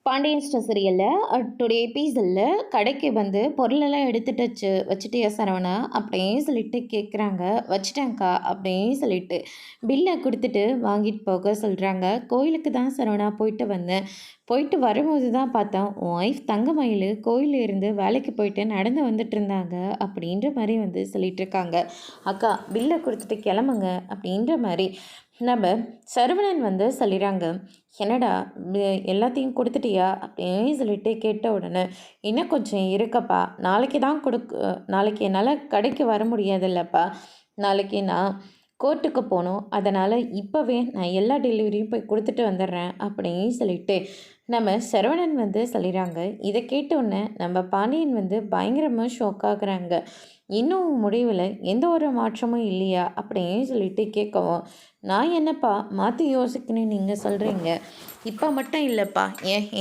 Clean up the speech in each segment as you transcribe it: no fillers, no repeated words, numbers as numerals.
Pandian store சீரியலில் today எபிசோடில் கடைக்கு வந்து பொருளெல்லாம் எடுத்துட்டு வச்சுட்டியா சரவணா அப்படின்னு சொல்லிட்டு கேட்குறாங்க. வச்சுட்டேங்க்கா அப்படின்னு சொல்லிட்டு பில்லை கொடுத்துட்டு வாங்கிட்டு போக சொல்கிறாங்க. கோயிலுக்கு தான் சரவணா போயிட்டு வந்தேன். போயிட்டு வரும்போது தான் பார்த்தேன் உன் ஒய்ஃப் தங்கமயில் கோயிலில் இருந்து வேலைக்கு போயிட்டு நடந்து வந்துட்டு இருந்தாங்க அப்படின்ற மாதிரி வந்து சொல்லிட்டு இருக்காங்க. அக்கா பில்லை கொடுத்துட்டு கிளம்புங்க அப்படின்ற மாதிரி நம்ம சரவணன் வந்து சொல்லிடுறாங்க. என்னடா எல்லாத்தையும் கொடுத்துட்டியா அப்படின்னு சொல்லிட்டு கேட்ட உடனே இன்னும் கொஞ்சம் இருக்கப்பா, நாளைக்கு தான் நாளைக்கு என்னால் கடைக்கு வர முடியாதுல்லப்பா, நாளைக்கு நான் கோர்ட்டுக்கு போகணும், அதனால் இப்போவே நான் எல்லா டெலிவரியும் போய் கொடுத்துட்டு வந்துடுறேன் அப்படின்னு சொல்லிட்டு நம்ம சரவணன் வந்து சொல்லிடுறாங்க. இதை கேட்டோடனே நம்ம பாண்டியன் வந்து பயங்கரமாக ஷாக் ஆகுறாங்க. இன்னும் முடிவில் எந்த ஒரு மாற்றமும் இல்லையா அப்படின்னு சொல்லிட்டு கேட்கவும், நான் என்னப்பா மாற்றி யோசிக்கணும்னு நீங்கள் சொல்கிறீங்க, இப்போ மட்டும் இல்லைப்பா,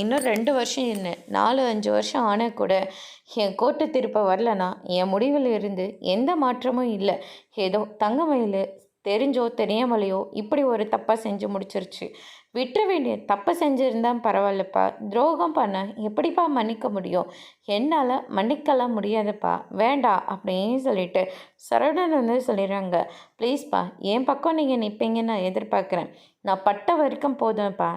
இன்னும் 2 வருஷம் என்ன 4-5 வருஷம் ஆனால் கூட என் கோர்ட்டு திருப்ப வரலனா என் முடிவில் இருந்து எந்த மாற்றமும் இல்லை. ஏதோ தங்கமயில் தெரிஞ்சோ தெரியாமலையோ இப்படி ஒரு தப்பாக செஞ்சு முடிச்சிருச்சு. விட்டுற வேண்டிய தப்பு செஞ்சுருந்தா பரவாயில்லப்பா, துரோகம் பண்ண எப்படிப்பா மன்னிக்க முடியும்? என்னால் மன்னிக்கலாம் முடியாதுப்பா, வேண்டாம் அப்படின்னு சொல்லிட்டு சரவணன் வந்து சொல்லிடுறாங்க. ப்ளீஸ்ப்பா, என் பக்கம் நீங்கள் நிற்பீங்கன்னு நான் எதிர்பார்க்குறேன். நான் பட்ட வரைக்கும் போதும்ப்பா.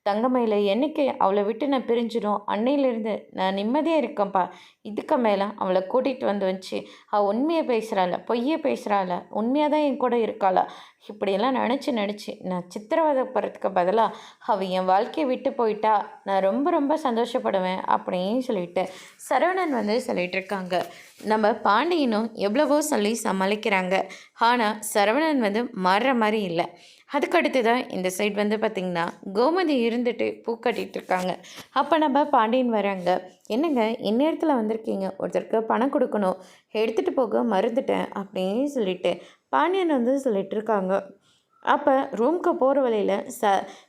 தங்கமயில என்னைக்கு அவளை விட்டு நான் பிரிஞ்சிடும் அன்னையிலேருந்து நான் நிம்மதியாக இருக்கேன்ப்பா. இதுக்கு மேலே அவளை கூட்டிகிட்டு வச்சு அவள் உண்மையை பேசுகிறாள் பொய்யை பேசுகிறாள், உண்மையாக தான் என் கூட இருக்காளா, இப்படியெல்லாம் நினச்சி நான் சித்திரவதைப்படுறதுக்கு பதிலாக அவள் என் வாழ்க்கையை விட்டு போயிட்டா நான் ரொம்ப ரொம்ப சந்தோஷப்படுவேன் அப்படின்னு சொல்லிட்டு சரவணன் வந்து சொல்லிட்டு இருக்காங்க. நம்ம பாண்டியனும் எவ்வளவோ சொல்லி சமாளிக்கிறாங்க. ஆனால் சரவணன் வந்து மாறுற மாதிரி இல்லை. அதுக்கடுத்து தான் இந்த சைட் வந்து பார்த்திங்கன்னா கோமதி இருந்துட்டு பூ கட்டிகிட்டு இருக்காங்க. அப்போ நம்ம பாண்டியன் வராங்க. என்னங்க இந்நேரத்தில் வந்திருக்கீங்க, ஒருத்தருக்கு பணம் கொடுக்கணும், எடுத்துகிட்டு போக மறந்துட்டேன் அப்படின்னு சொல்லிட்டு பாண்டியன் வந்து சொல்லிட்டு இருக்காங்க. அப்போ ரூமுக்கு போகிற வழியில்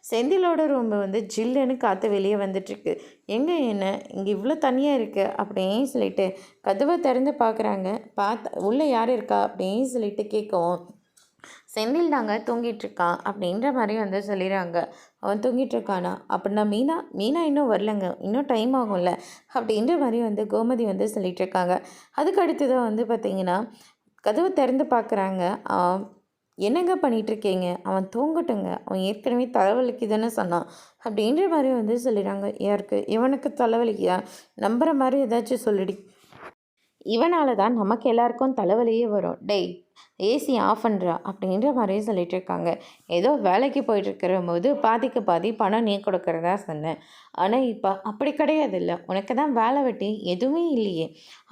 செந்திலோட ரூம் வந்து ஜில்லுன்னு காற்று வெளியே வந்துட்டுருக்கு. எங்கே என்ன இங்கே இவ்வளோ தனியாக இருக்குது அப்படின்னு சொல்லிட்டு கதவை திறந்து பார்க்குறாங்க. உள்ளே யார் இருக்கா அப்படின்னு சொல்லிட்டு கேட்கவும், செந்தில் தாங்க தூங்கிட்டுருக்கான் அப்படின்ற மாதிரி வந்து சொல்லிடுறாங்க. அவன் தூங்கிட்டுருக்கானா அப்படின்னா மீனா இன்னும் வரலங்க, இன்னும் டைம் ஆகும்ல அப்படின்ற மாதிரி வந்து கோமதி வந்து சொல்லிகிட்டு இருக்காங்க. அதுக்கு அடுத்து தான் வந்து பார்த்திங்கன்னா கதவை திறந்து பார்க்குறாங்க. என்னங்க பண்ணிகிட்ருக்கீங்க, அவன் தூங்கட்டுங்க, அவன் ஏற்கனவே தலைவலிக்கு தானே சொன்னான் அப்படின்ற மாதிரி வந்து சொல்லிடுறாங்க. யாருக்கு? இவனுக்கு தலைவலிக்கா? நம்புகிற மாதிரி ஏதாச்சும் சொல்லிடி, இவனால தான் நமக்கு எல்லாருக்கும் தலைவலியே வரும். டேய் ஏசி ஆஃப் பண்ணுறா அப்படின்ற மாதிரியே சொல்லிட்டு இருக்காங்க. ஏதோ வேலைக்கு போயிட்டுருக்கிற போது பாதிக்கு பாதி பணம் நீ கொடுக்குறதா சொன்னேன். ஆனால் இப்போ அப்படி கிடையாது இல்லை, உனக்கு தான் வேலை வெட்டி எதுவுமே இல்லையே,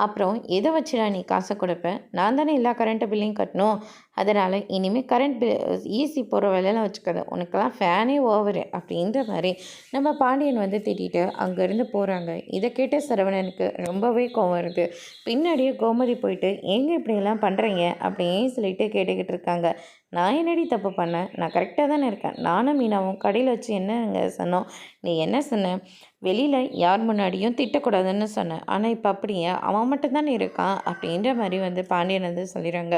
அப்புறம் எதை வச்சுடா நீ காசை கொடுப்பேன்? நான் தானே எல்லா கரண்ட்டு பில்லையும் கட்டணும். அதனால் இனிமேல் கரண்ட் பில் ஈஸி போகிற வேலையெல்லாம் வச்சுக்காது, உனக்கெல்லாம் ஃபேனே ஓவரு அப்படின்ற மாதிரி நம்ம பாண்டியன் வந்து திட்டிட்டு அங்கேருந்து போகிறாங்க. இதை கேட்ட சரவணனுக்கு ரொம்பவே கோவம் வருது. பின்னாடியே கோமதி போயிட்டு ஏங்க இப்படியெல்லாம் பண்ணுறீங்க அப்படின்னு சொல்லிட்டு கேட்டுக்கிட்டு இருக்காங்க. நான் என்னடி தப்பு பண்ணேன்? நான் கரெக்டாக தானே இருக்கேன். நானும் மீனாவும் கடையில் வச்சு என்னங்க சொன்னோம்? நீ என்ன சொன்ன? வெளியில் யார் முன்னாடியும் திட்டக்கூடாதுன்னு சொன்னேன். ஆனால் இப்போ அப்படியே அவன் மட்டும்தானே இருக்கான் அப்படின்ற மாதிரி வந்து பாண்டியன் வந்து சொல்லிடுறாங்க.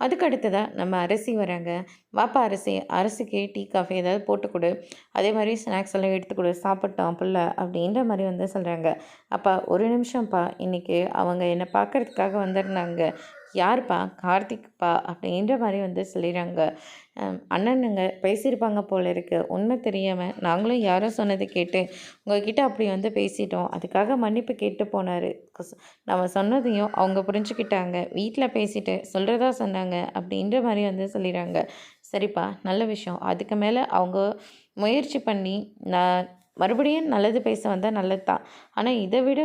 அதுக்கு அடுத்ததாக நம்ம அரசி வராங்க. வாப்பா அரசிக்கு டீ காஃபி ஏதாவது போட்டு கொடு, அதே மாதிரி ஸ்நாக்ஸ் எல்லாம் எடுத்துக்கொடு, சாப்பிட்டோம் புள்ள அப்படின்ற மாதிரி வந்து சொல்கிறாங்க. அப்பா ஒரு நிமிஷம்ப்பா, இன்றைக்கி அவங்க என்னை பார்க்குறதுக்காக வந்திருந்தாங்க. யாருப்பா? கார்த்திக்ப்பா அப்படின்ற மாதிரி வந்து சொல்லிடுறாங்க. அண்ணனுங்க பேசியிருப்பாங்க போல இருக்குது, உண்மை தெரியாமல் நாங்களும் யாரோ சொன்னதை கேட்டு உங்ககிட்ட அப்படி வந்து பேசிட்டோம், அதுக்காக மன்னிப்பு கேட்டு போனார். நம்ம சொன்னதையும் அவங்க புரிஞ்சுக்கிட்டாங்க, வீட்டில் பேசிட்டு சொல்கிறதா சொன்னாங்க அப்படின்ற மாதிரி வந்து சொல்லிடுறாங்க. சரிப்பா, நல்ல விஷயம். அதுக்கு மேலே அவங்க முயற்சி பண்ணி நான் மறுபடியும் நல்லது பேச வந்தால் நல்லது தான். ஆனால் இதை விட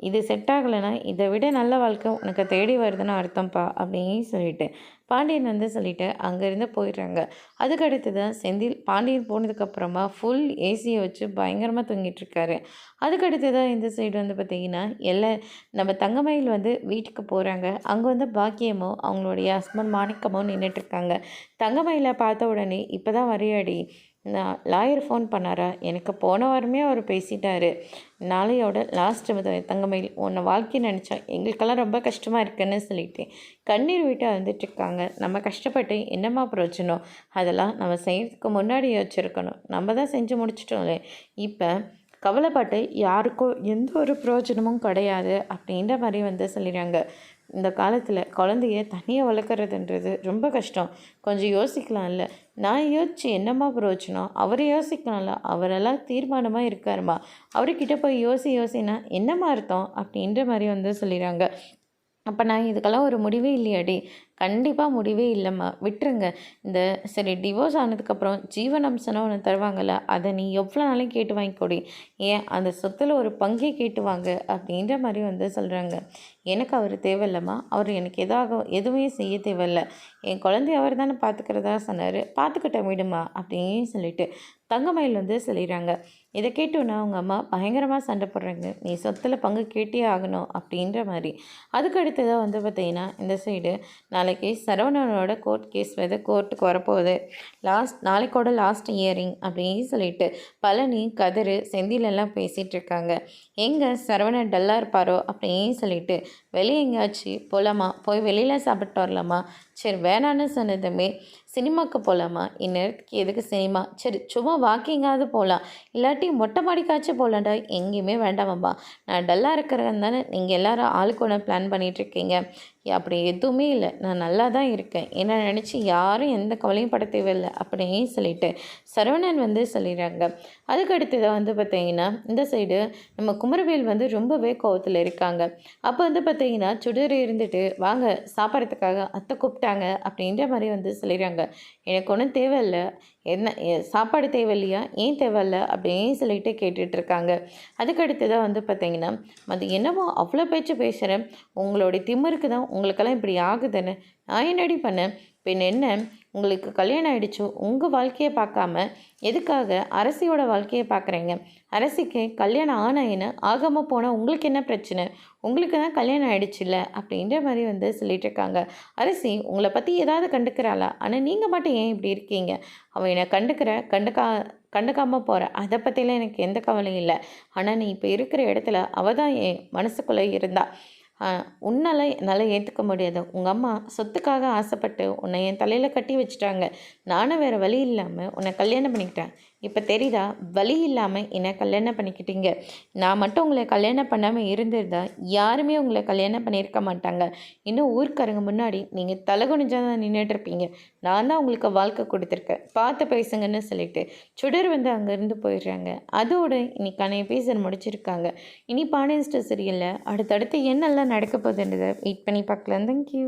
இது செட் ஆகலைன்னா இதை விட நல்ல வாழ்க்கை உனக்கு தேடி வருதுன்னு அர்த்தம்ப்பா அப்படின்னு சொல்லிட்டு பாண்டியன் வந்து சொல்லிவிட்டு அங்கேருந்து போயிடுறாங்க. அதுக்கடுத்து தான் பாண்டியன் போனதுக்கப்புறமா ஃபுல் ஏசியை வச்சு பயங்கரமாக தூங்கிட்டுருக்காரு. அதுக்கடுத்து தான் இந்த சைடு வந்து பார்த்திங்கன்னா நம்ம தங்கமயில் வந்து வீட்டுக்கு போகிறாங்க. அங்கே வந்து பாக்கியமோ அவங்களுடைய ஹஸ்பண்ட் மாணிக்கமோ நின்றுட்டுருக்காங்க. தங்கமயிலை பார்த்த உடனே இப்போ தான் வரையாடி நான் லாயர் ஃபோன் பண்ணாரா? எனக்கு போன வாரமே அவர் பேசிட்டார். நாளையோட லாஸ்ட் தங்கமயில் உன்னை வாழ்க்கை நினச்சா எங்களுக்கெல்லாம் ரொம்ப கஷ்டமாக இருக்குன்னு சொல்லிட்டு கண்ணீர் விட்டு வந்துட்டுருக்காங்க. நம்ம கஷ்டப்பட்டு என்னம்மா பிரயோஜனம்? அதெல்லாம் நம்ம செய்கிறதுக்கு முன்னாடி யோசிச்சிருக்கணும். நம்ம தான் செஞ்சு முடிச்சிட்டோம்லே. இப்போ கவலைப்பட்டு யாருக்கும் எந்த ஒரு பிரயோஜனமும் கிடையாது அப்படின்ற மாதிரி வந்து சொல்லிடுறாங்க. இந்த காலத்தில் குழந்தைய தனியாக வளர்க்குறதுன்றது ரொம்ப கஷ்டம். கொஞ்சம் யோசிக்கலாம்ல. நான் யோசிச்சு என்னம்மா பிரயோஜனம்? அவர் யோசிக்கலாம்ல. அவரெல்லாம் தீர்மானமாக இருக்காருமா. அவர்கிட்ட போய் யோசினா என்னம்மா அர்த்தம்? அப்படின்ற மாதிரி வந்து சொல்லிடுறாங்க. அப்போ நான் இதுக்கெல்லாம் ஒரு முடிவே இல்லையாடி? கண்டிப்பாக முடிவே இல்லைம்மா, விட்டுருங்க. இந்த சரி டிவோர்ஸ் ஆனதுக்கப்புறம் ஜீவனாம்சம்னு ஒன்று தருவாங்கள்ல, அதை நீ எவ்வளோ நாளைக்கு கேட்டு வாங்கிக்கோடி. ஏன் அந்த சொத்தில் ஒரு பங்கே கேட்டு வாங்க அப்படின்ற மாதிரி வந்து சொல்கிறாங்க. எனக்கு அவர் தேவையில்லம்மா, அவர் எனக்கு எதுவுமே செய்ய தேவையில்ல. என் குழந்தைய அவர் தானே பார்த்துக்கிறதா சொன்னார், பார்த்துக்கிட்ட விடுமா அப்படின்னு சொல்லிட்டு தங்கமயில் வந்து சொல்லிடுறாங்க. இதை கேட்டோன்னா அவங்க அம்மா பயங்கரமாக சண்டை போடுறாங்க. நீ சொத்தில் பங்கு கேட்டே ஆகணும் அப்படின்ற மாதிரி. அதுக்கு அடுத்ததாக வந்து பார்த்திங்கன்னா இந்த சைடு நாளைக்கு சரவணனோட கோர்ட் கேஸ் வந்து கோர்ட்டுக்கு வரப்போகுது. நாளைக்கோட லாஸ்ட் இயரிங் அப்படின்னு சொல்லிட்டு பழனி, கதிர், செந்திலெல்லாம் பேசிகிட்டு இருக்காங்க. எங்கே சரவணன் டல்லாக இருப்பாரோ அப்படின்னு சொல்லிட்டு வெளியே எங்கேயாச்சும் போகலாமா, போய் வெளியில் சாப்பிட்டு வரலாமா, சரி வேணான்னு சொன்னதுமே சினிமாவுக்கு போகலாமா, இந்நேரத்துக்கு எதுக்கு சினிமா, சரி சும்மா வாக்கிங்காவது போகலாம், இல்லாட்டி மொட்டை மாடிக்காச்சும் போகலாண்டா, எங்கேயுமே வேண்டாமாம்மா, நான் டல்லாக இருக்கிறேன் தானே நீங்கள் எல்லோரும் ஆளுக்கு ஒன்று பிளான் பண்ணிகிட்ருக்கீங்க, அப்படி எதுவுமே இல்லை, நான் நல்லா தான் இருக்கேன், என்ன நினச்சி யாரும் எந்த கவலையும் பட தேவையில்லை அப்படின்னு சொல்லிட்டு சரவணன் வந்து சொல்லிடுறாங்க. அதுக்கு அடுத்ததாக வந்து பார்த்திங்கன்னா இந்த சைடு நம்ம குமரவேல் வந்து ரொம்பவே கோவத்தில் இருக்காங்க. அப்போ வந்து பார்த்திங்கன்னா சுடர் இருந்துட்டு வாங்க சாப்பிட்றதுக்காக அத்தை கூப்பிட்டாங்க அப்படின்ற மாதிரி வந்து சொல்லிடுறாங்க. எனக்கு ஒன்றும் தேவையில்லை, என்ன சாப்பாடு தேவையில்லையா, ஏன் தேவையில்ல அப்படின்னு சொல்லிட்டு கேட்டுட்ருக்காங்க. அதுக்கு அடுத்ததாக வந்து பார்த்திங்கன்னா அது என்னமோ அவ்வளோ பேச்சு பேசுகிறேன், உங்களுடைய திமிருக்கு தான் உங்களுக்கெல்லாம் இப்படி ஆகுதுன்னு, நான் என்னடி பண்ணேன், பின் என்ன உங்களுக்கு கல்யாணம் ஆகிடுச்சு, உங்கள் வாழ்க்கையை பார்க்காம எதுக்காக அரசியோட வாழ்க்கையை பார்க்குறீங்க, அரசிக்கு கல்யாணம் ஆன ஆகாமல் போனால் உங்களுக்கு என்ன பிரச்சனை, உங்களுக்கு தான் கல்யாணம் ஆகிடுச்சுல்ல அப்படின்ற மாதிரி வந்து சொல்லிட்டு இருக்காங்க. அரசி உங்களை பற்றி ஏதாவது கண்டுக்கிறாளா, ஆனால் நீங்கள் மட்டும் ஏன் இப்படி இருக்கீங்க, அவன் என்னை கண்டுக்காமல் போகிற அதை பற்றிலாம் எனக்கு எந்த கவலையும் இல்லை, ஆனால் நீ இப்போ இருக்கிற இடத்துல அவள் தான் என் மனசுக்குள்ளே இருந்தா, உன்னால் என்னால் ஏற்றுக்க முடியாது, உங்கள் அம்மா சொத்துக்காக ஆசைப்பட்டு உன்னை என் தலையில் கட்டி வச்சுட்டாங்க, நானும் வேறு வழி இல்லாமல் உன்னை கல்யாணம் பண்ணிக்கிட்டேன், இப்போ தெரியுதா வழி இல்லாமல் என்னை கல்யாணம் பண்ணிக்கிட்டீங்க, நான் மட்டும் உங்களை கல்யாணம் பண்ணாமல் இருந்திருந்தா யாருமே உங்களை கல்யாணம் பண்ணியிருக்க மாட்டாங்க, இன்னும் ஊருக்காரங்க முன்னாடி நீங்கள் தலைகுனிஞ்சால் தான் நின்றுட்டுருப்பீங்க, நான் தான் உங்களுக்கு வாழ்க்கை கொடுத்துருக்கேன், பார்த்து பேசுங்கன்னு சொல்லிட்டு சுடர் வந்து அங்கேருந்து போயிடுறாங்க. அதோட இன்னைக்கான எபிசோட் முடிச்சிருக்காங்க. இனி பாண்டியன் ஸ்டோர் சீரியலில் அடுத்தடுத்து என்னெல்லாம் நடக்க போகுதுன்றதை வெயிட் பண்ணி பார்க்கலாம். தேங்க்யூ.